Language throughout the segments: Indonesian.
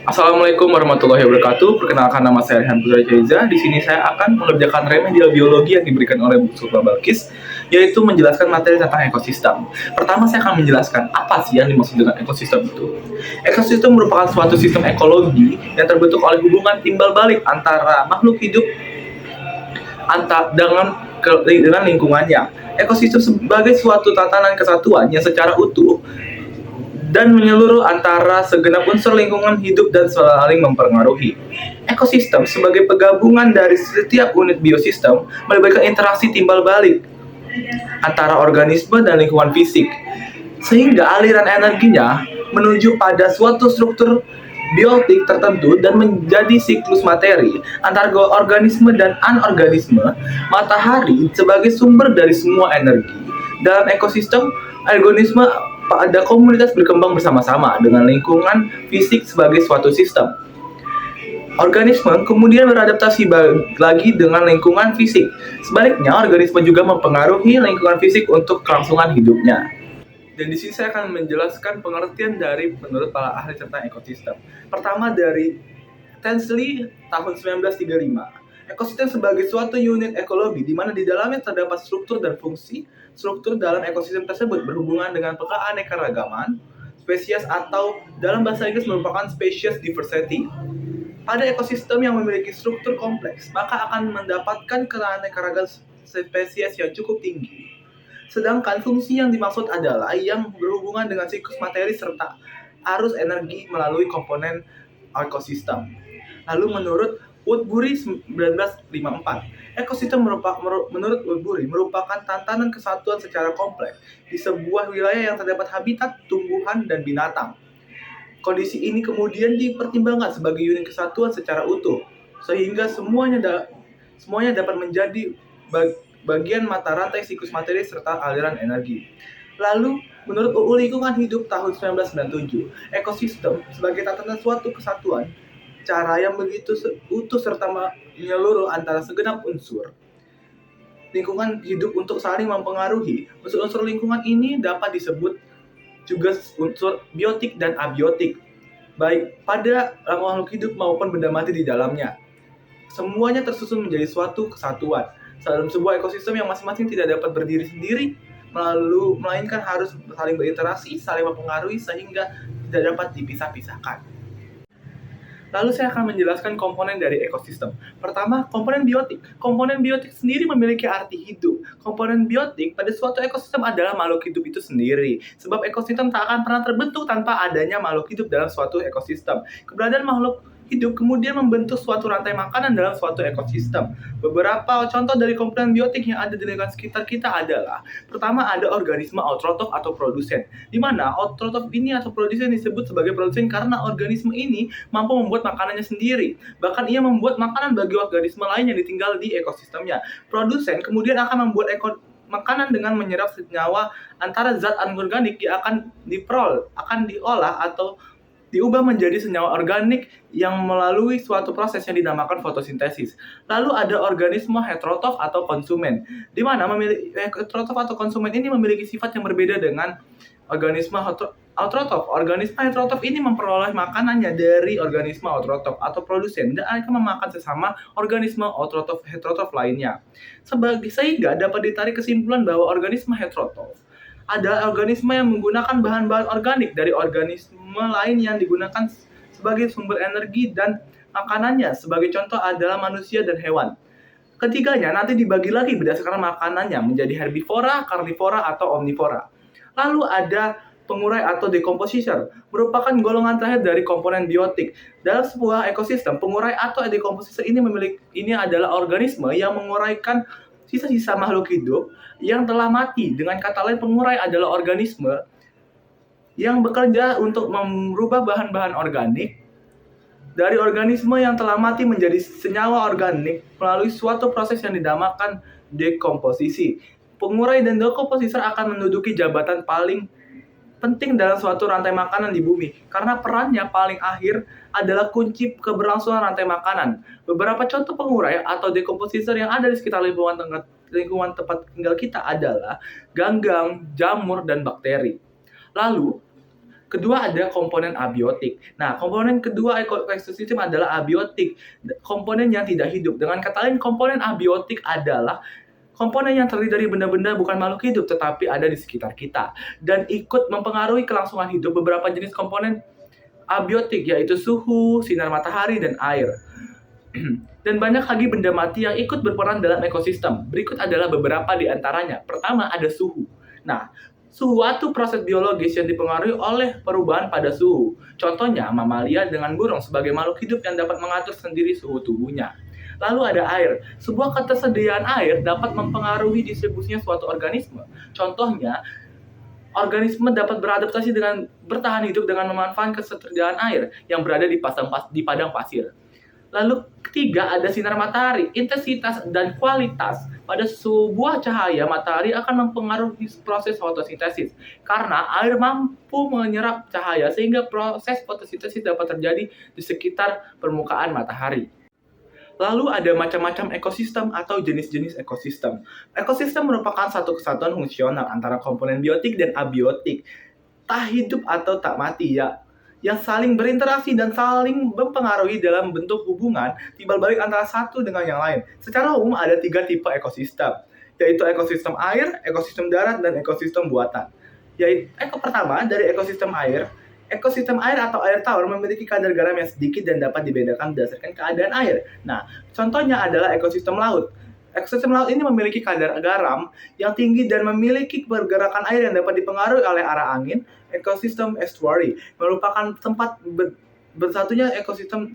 Assalamualaikum warahmatullahi wabarakatuh. Perkenalkan, nama saya Rehan Putra Jaiza. Di sini saya akan mengerjakan remedial biologi yang diberikan oleh Bu Sulfa Balkis, yaitu menjelaskan materi tentang ekosistem. Pertama, saya akan menjelaskan apa sih yang dimaksud dengan ekosistem itu. Ekosistem merupakan suatu sistem ekologi yang terbentuk oleh hubungan timbal balik antara makhluk hidup dengan lingkungannya. Ekosistem sebagai suatu tatanan kesatuan yang secara utuh dan menyeluruh antara segenap unsur lingkungan hidup dan saling mempengaruhi. Ekosistem sebagai penggabungan dari setiap unit biosistem melibatkan interaksi timbal balik antara organisme dan lingkungan fisik, sehingga aliran energinya menuju pada suatu struktur biotik tertentu dan menjadi siklus materi antara organisme dan anorganisme. Matahari sebagai sumber dari semua energi. Dalam ekosistem, organisme pada komunitas berkembang bersama-sama dengan lingkungan fisik sebagai suatu sistem. Organisme kemudian beradaptasi lagi dengan lingkungan fisik. Sebaliknya, organisme juga mempengaruhi lingkungan fisik untuk kelangsungan hidupnya. Dan di sini saya akan menjelaskan pengertian dari menurut para ahli tentang ekosistem. Pertama dari Tinsley tahun 1935. Ekosistem sebagai suatu unit ekologi di mana di dalamnya terdapat struktur dan fungsi. Struktur dalam ekosistem tersebut berhubungan dengan keanekaragaman spesies atau dalam bahasa Inggris merupakan species diversity. Pada ekosistem yang memiliki struktur kompleks, maka akan mendapatkan keanekaragaman spesies yang cukup tinggi. Sedangkan fungsi yang dimaksud adalah yang berhubungan dengan siklus materi serta arus energi melalui komponen ekosistem. Lalu menurut Woodbury 1954, ekosistem menurut Woodbury merupakan tatanan kesatuan secara kompleks di sebuah wilayah yang terdapat habitat, tumbuhan, dan binatang. Kondisi ini kemudian dipertimbangkan sebagai unit kesatuan secara utuh, sehingga semuanya dapat menjadi bagian mata rantai siklus materi serta aliran energi. Lalu, menurut UU Lingkungan Hidup tahun 1997, ekosistem sebagai tatanan suatu kesatuan, cara yang begitu utuh serta menyeluruh antara segenap unsur lingkungan hidup untuk saling mempengaruhi. Unsur-unsur lingkungan ini dapat disebut juga unsur biotik dan abiotik, baik pada makhluk hidup maupun benda mati di dalamnya. Semuanya tersusun menjadi suatu kesatuan dalam sebuah ekosistem yang masing-masing tidak dapat berdiri sendiri, melainkan harus saling berinteraksi, saling mempengaruhi sehingga tidak dapat dipisah-pisahkan. Lalu saya akan menjelaskan komponen dari ekosistem. Pertama, komponen biotik. Komponen biotik sendiri memiliki arti hidup. Komponen biotik pada suatu ekosistem adalah makhluk hidup itu sendiri. Sebab ekosistem tak akan pernah terbentuk tanpa adanya makhluk hidup dalam suatu ekosistem. Keberadaan makhluk hidup kemudian membentuk suatu rantai makanan dalam suatu ekosistem. Beberapa contoh dari komponen biotik yang ada di lingkungan sekitar kita adalah: pertama, ada organisme autotrof atau produsen, di mana autotrof ini atau produsen disebut sebagai produsen karena organisme ini mampu membuat makanannya sendiri. Bahkan ia membuat makanan bagi organisme lain yang ditinggal di ekosistemnya. Produsen kemudian akan membuat makanan dengan menyerap senyawa antara zat anorganik yang akan diolah atau diubah menjadi senyawa organik yang melalui suatu proses yang dinamakan fotosintesis. Lalu ada organisme heterotrof atau konsumen, di mana heterotrof atau konsumen ini memiliki sifat yang berbeda dengan organisme autotrof. Organisme heterotrof ini memperoleh makanannya dari organisme autotrof atau produsen dan akan memakan sesama organisme autotrof heterotrof lainnya. Sehingga dapat ditarik kesimpulan bahwa organisme heterotrof ada organisme yang menggunakan bahan-bahan organik dari organisme lain yang digunakan sebagai sumber energi dan makanannya. Sebagai contoh adalah manusia dan hewan. Ketiganya nanti dibagi lagi berdasarkan makanannya menjadi herbivora, karnivora, atau omnivora. Lalu ada pengurai atau decompositor, merupakan golongan terakhir dari komponen biotik. Dalam sebuah ekosistem, pengurai atau decompositor ini adalah organisme yang menguraikan sisa-sisa makhluk hidup yang telah mati. Dengan kata lain, pengurai adalah organisme yang bekerja untuk merubah bahan-bahan organik dari organisme yang telah mati menjadi senyawa organik melalui suatu proses yang dinamakan dekomposisi. Pengurai dan dekompositor akan menduduki jabatan paling penting dalam suatu rantai makanan di bumi, karena perannya paling akhir adalah kunci keberlangsungan rantai makanan. Beberapa contoh pengurai atau dekompositor yang ada di sekitar lingkungan tempat tinggal kita adalah ganggang, jamur, dan bakteri. Lalu, Kedua ada komponen abiotik. Nah, komponen kedua ekosistem adalah abiotik, komponen yang tidak hidup. Dengan kata lain, komponen abiotik adalah komponen yang terdiri dari benda-benda bukan makhluk hidup, tetapi ada di sekitar kita dan ikut mempengaruhi kelangsungan hidup. Beberapa jenis komponen abiotik yaitu suhu, sinar matahari, dan air. Dan banyak lagi benda mati yang ikut berperan dalam ekosistem. Berikut adalah beberapa di antaranya. Pertama, ada suhu. Nah, suatu proses biologis yang dipengaruhi oleh perubahan pada suhu. Contohnya, mamalia dengan burung sebagai makhluk hidup yang dapat mengatur sendiri suhu tubuhnya. Lalu ada air. Sebuah ketersediaan air dapat mempengaruhi distribusinya suatu organisme. Contohnya, organisme dapat beradaptasi dengan bertahan hidup dengan memanfaatkan ketersediaan air yang berada di padang pasir. Lalu ketiga ada sinar matahari. Intensitas dan kualitas pada sebuah cahaya matahari akan mempengaruhi proses fotosintesis. Karena air mampu menyerap cahaya sehingga proses fotosintesis dapat terjadi di sekitar permukaan matahari. Lalu ada macam-macam ekosistem atau jenis-jenis ekosistem. Ekosistem merupakan satu kesatuan fungsional antara komponen biotik dan abiotik, tak hidup atau tak mati ya, yang saling berinteraksi dan saling mempengaruhi dalam bentuk hubungan timbal balik antara satu dengan yang lain. Secara umum ada 3 tipe ekosistem, yaitu ekosistem air, ekosistem darat, dan ekosistem buatan. Yaitu pertama dari ekosistem air. Ekosistem air atau air tawar memiliki kadar garam yang sedikit dan dapat dibedakan berdasarkan keadaan air. Nah, contohnya adalah ekosistem laut. Ekosistem laut ini memiliki kadar garam yang tinggi dan memiliki pergerakan air yang dapat dipengaruhi oleh arah angin. Ekosistem estuary merupakan tempat bersatunya ekosistem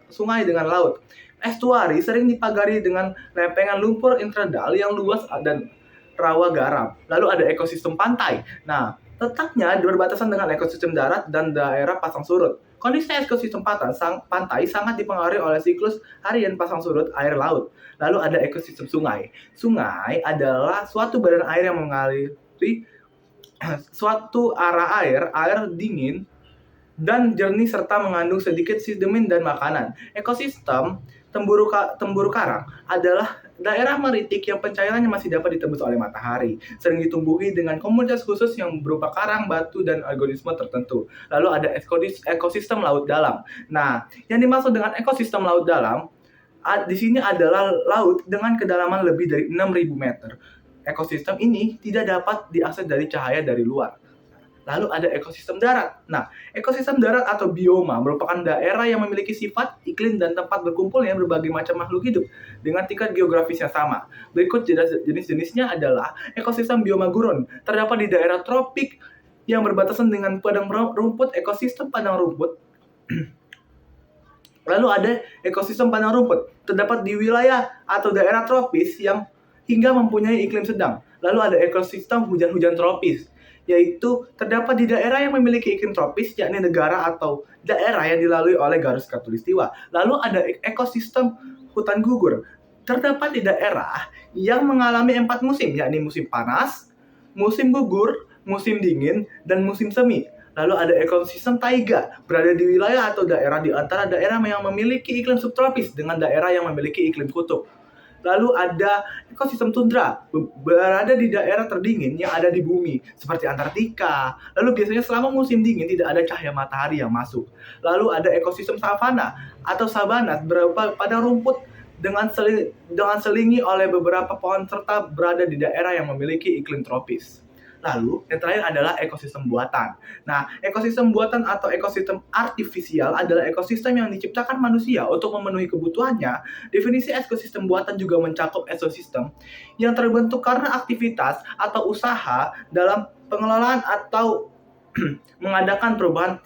sungai dengan laut. Estuary sering dipagari dengan lempengan lumpur intradal yang luas dan rawa garam. Lalu ada ekosistem pantai. Nah, letaknya berbatasan dengan ekosistem darat dan daerah pasang surut. Kondisi ekosistem pantai sangat dipengaruhi oleh siklus harian pasang surut air laut. Lalu ada ekosistem sungai. Sungai adalah suatu badan air yang mengaliri suatu arah air dingin dan jernih serta mengandung sedikit sedimen dan makanan. Ekosistem Temburu karang adalah daerah maritik yang pencairannya masih dapat ditembus oleh matahari, sering ditumbuhi dengan komunitas khusus yang berupa karang, batu, dan organisme tertentu. Lalu ada ekosistem laut dalam. Nah, yang dimaksud dengan ekosistem laut dalam, di sini adalah laut dengan kedalaman lebih dari 6.000 meter. Ekosistem ini tidak dapat diakses dari cahaya dari luar. Lalu ada ekosistem darat. Nah, ekosistem darat atau bioma merupakan daerah yang memiliki sifat, iklim, dan tempat berkumpulnya berbagai macam makhluk hidup dengan tingkat geografis yang sama. Berikut jenis-jenisnya adalah ekosistem bioma gurun. Terdapat di daerah tropik yang berbatasan dengan padang rumput, ekosistem padang rumput. Lalu ada ekosistem padang rumput. Terdapat di wilayah atau daerah tropis yang hingga mempunyai iklim sedang. Lalu ada ekosistem hujan-hujan tropis, yaitu terdapat di daerah yang memiliki iklim tropis, yakni negara atau daerah yang dilalui oleh garis khatulistiwa. Lalu ada ekosistem hutan gugur, terdapat di daerah yang mengalami 4 musim, yakni musim panas, musim gugur, musim dingin, dan musim semi. Lalu ada ekosistem taiga, berada di wilayah atau daerah di antara daerah yang memiliki iklim subtropis dengan daerah yang memiliki iklim kutub. Lalu ada ekosistem tundra, berada di daerah terdingin yang ada di bumi, seperti Antartika. Lalu biasanya selama musim dingin tidak ada cahaya matahari yang masuk. Lalu ada ekosistem savana atau sabanas, berupa padang rumput dengan selingi oleh beberapa pohon serta berada di daerah yang memiliki iklim tropis. Lalu, yang terakhir adalah ekosistem buatan. Nah, ekosistem buatan atau ekosistem artifisial adalah ekosistem yang diciptakan manusia untuk memenuhi kebutuhannya. Definisi ekosistem buatan juga mencakup ekosistem yang terbentuk karena aktivitas atau usaha dalam pengelolaan atau mengadakan perubahan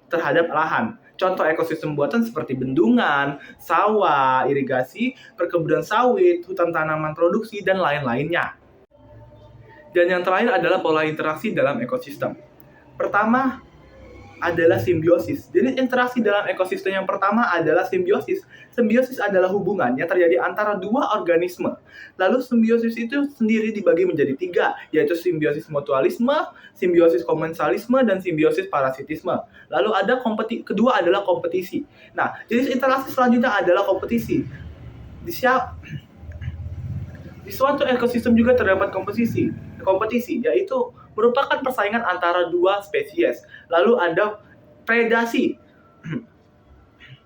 terhadap lahan. Contoh ekosistem buatan seperti bendungan, sawah, irigasi, perkebunan sawit, hutan tanaman produksi, dan lain-lainnya. Dan yang terakhir adalah pola interaksi dalam ekosistem. Pertama adalah simbiosis. Jadi interaksi dalam ekosistem yang pertama adalah simbiosis. Simbiosis adalah hubungan yang terjadi antara 2 organisme. Lalu simbiosis itu sendiri dibagi menjadi 3, yaitu simbiosis mutualisme, simbiosis komensalisme, dan simbiosis parasitisme. Lalu ada kedua adalah kompetisi. Nah, jenis interaksi selanjutnya adalah kompetisi. Di suatu ekosistem juga terdapat kompetisi, yaitu merupakan persaingan antara dua spesies. Lalu ada predasi.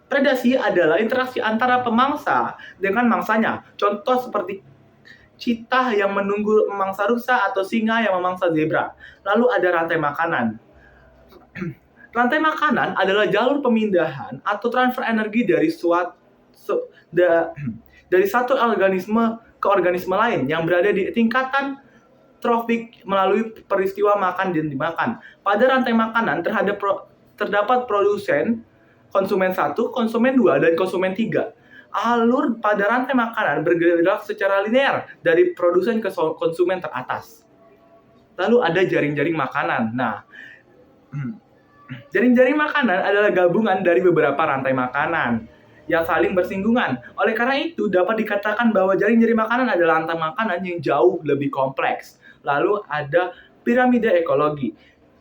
Predasi adalah interaksi antara pemangsa dengan mangsanya. Contoh seperti cheetah yang menunggu memangsa rusa atau singa yang memangsa zebra. Lalu ada rantai makanan. Rantai makanan adalah jalur pemindahan atau transfer energi dari satu organisme ke organisme lain yang berada di tingkatan trofik melalui peristiwa makan dan dimakan. Pada rantai makanan terdapat produsen, konsumen 1, konsumen 2, dan konsumen 3. Alur pada rantai makanan bergerak secara linear dari produsen ke konsumen teratas. Lalu ada jaring-jaring makanan. Nah, jaring-jaring makanan adalah gabungan dari beberapa rantai makanan yang saling bersinggungan. Oleh karena itu, dapat dikatakan bahwa jaring-jaring makanan adalah rantai makanan yang jauh lebih kompleks. Lalu ada piramida ekologi.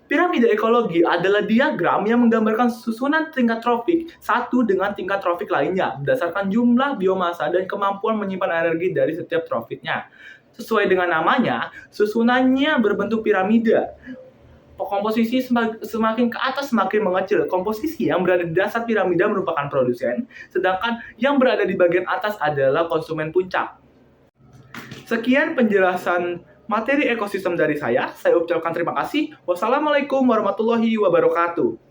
Piramida ekologi adalah diagram yang menggambarkan susunan tingkat trofik satu dengan tingkat trofik lainnya berdasarkan jumlah biomasa dan kemampuan menyimpan energi dari setiap trofiknya. Sesuai dengan namanya, susunannya berbentuk piramida. Komposisi semakin ke atas semakin mengecil. Komposisi yang berada di dasar piramida merupakan produsen, sedangkan yang berada di bagian atas adalah konsumen puncak. Sekian penjelasan materi ekosistem dari saya ucapkan terima kasih. Wassalamualaikum warahmatullahi wabarakatuh.